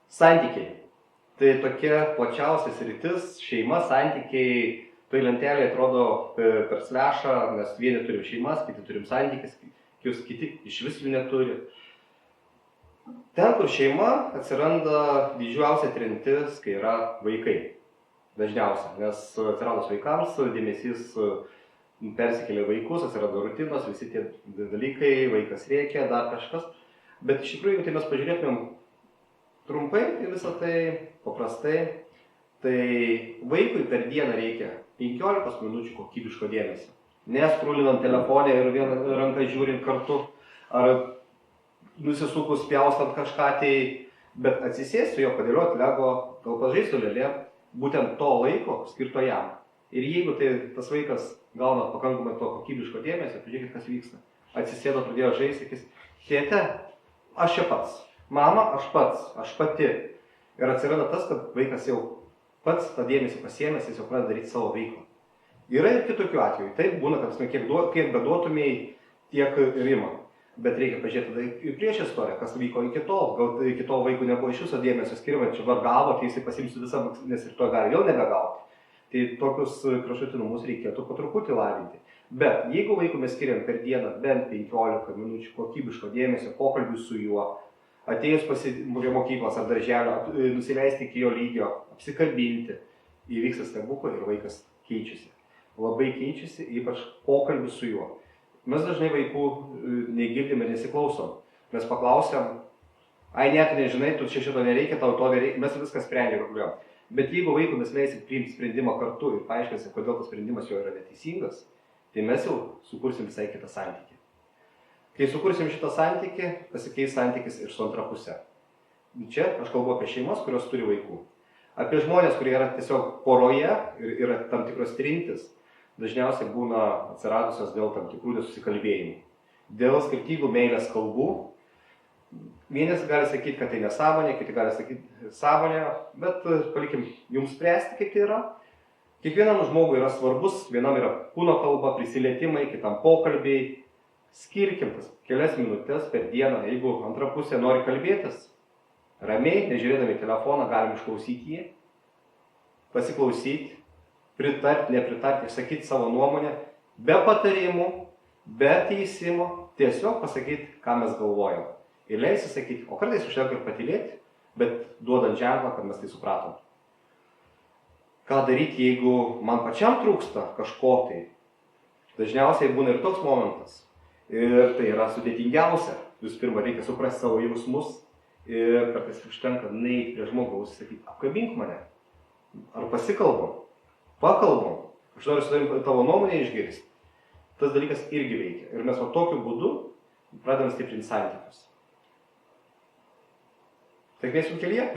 Santykiai. Tai tokia plačiausia sritis, šeima, santykiai. Tai lentelė atrodo per slešą, nes vieni turim šeimas, kiti turim santykis, kiti iš vis jų neturi. Ten, kur šeima, atsiranda didžiausia trintis, kai yra vaikai. Dažniausia, nes atsiradus vaikams dėmesys persikėlė vaikus, atsirado rutinos, visi tie dalykai, vaikas rėkia, dar kažkas. Bet iš tikrųjų, jeigu tai mes pažiūrėtumėm trumpai į visą tai, paprastai, tai vaikui per dieną reikia 15 minučių kokybiško dėmesio. Neskrulinant telefonę ir vieną ranką žiūrint kartu, ar nusisukus pjaustant kažką, tai, bet atsisės su jo padėlioti lego, gal pažaist su lėlė, būtent to laiko skirto jam. Ir jeigu tai tas vaikas gauna pakankamai to kokybiško dėmesio, pažiūrėkit, kas vyksta. Atsisėdo, pradėjo žaisti, sakys, tėte, aš čia pats, mama, aš pats, aš pati. Ir atsiranda tas, kad vaikas jau pats tą dėmesį pasiėmęs, jis jau pradeda daryti savo veiklą. Yra ir kitokių atvejų. Taip būna, kad kiek beduotumėjai, tiek ir ima. Bet reikia pažiūrėti tada į prieš istoriją, kas vyko iki tol. Gal iki tol vaikų nebuvo iš viso dėmesio skiriama, čia var gavo, tai jisai pasiimsiu visą, nes ir to gali vėl nebegauti. Tai tokius kraštutinumus reikėtų po truputį lavinti. Bet jeigu vaikų mes skiriam per dieną bent 15 minučių kokybiško dėmesio, pokalbių su juo, atėjus prie mokyklos ar darželio, nusileisti iki jo lygio, apsikabinti, įvyksta stebuklai ir vaikas keičiasi. Labai keičiasi, ypač pokalbis su juo. Mes dažnai vaikų negirdim ir nesiklausom. Mes paklausiam, ai ne, tu nežinai, tu čia šito nereikia, tau to nereikia, mes viską sprendžiam reguliuojam. Bet jeigu vaikų mes leisim priimti sprendimą kartu ir paaiškinsim, kodėl tas sprendimas jo yra neteisingas, tai mes jau sukursim visai kitą santykį. Kai sukursim šitą santykį, pasikeis santykis ir su antra pusė. Čia aš kalbu apie šeimas, kurios turi vaikų. Apie žmonės, kurie yra tiesiog poroje ir yra tam tikros trintis, dažniausiai būna atsiradusios dėl tam tikrų nesusikalbėjimų. Dėl skirtingų meilės kalbų. Vienas gali sakyti, kad tai nesąmonė, kiti gali sakyti sąmonė, bet palikim jums spręsti, kaip tai yra. Kiekvienam žmogui yra svarbus, vienam yra kūno kalba, prisilietimai, kitam pokalbiai. Skirkim tas kelias minutės per dieną, jeigu antra pusė nori kalbėtis, ramiai, nežiūrėdami telefoną, galim išklausyti jį, pasiklausyti, pritarti, nepritarti, išsakyti savo nuomonę, be patarimų, be teisimo, tiesiog pasakyti, ką mes galvojam. Ir leisi sakyti, o kartais užtenka ir patylėti, bet duodant ženklą, kad mes tai supratom. Ką daryti, jeigu man pačiam trūksta kažko tai? Dažniausiai būna ir toks momentas. Ir tai yra sudėtingiausia. Visų pirma, reikia suprasti savo jausmus ir kartais užtenka neiti prie žmogaus ir sakyti, apkabink mane. Ar pasikalbam, pakalbam, aš noriu su tavim tavo nuomonę išgirsti. Tas dalykas irgi veikia. Ir mes tokiu būdu pradedam stiprinti santykius. Sėkmės jums kelyje.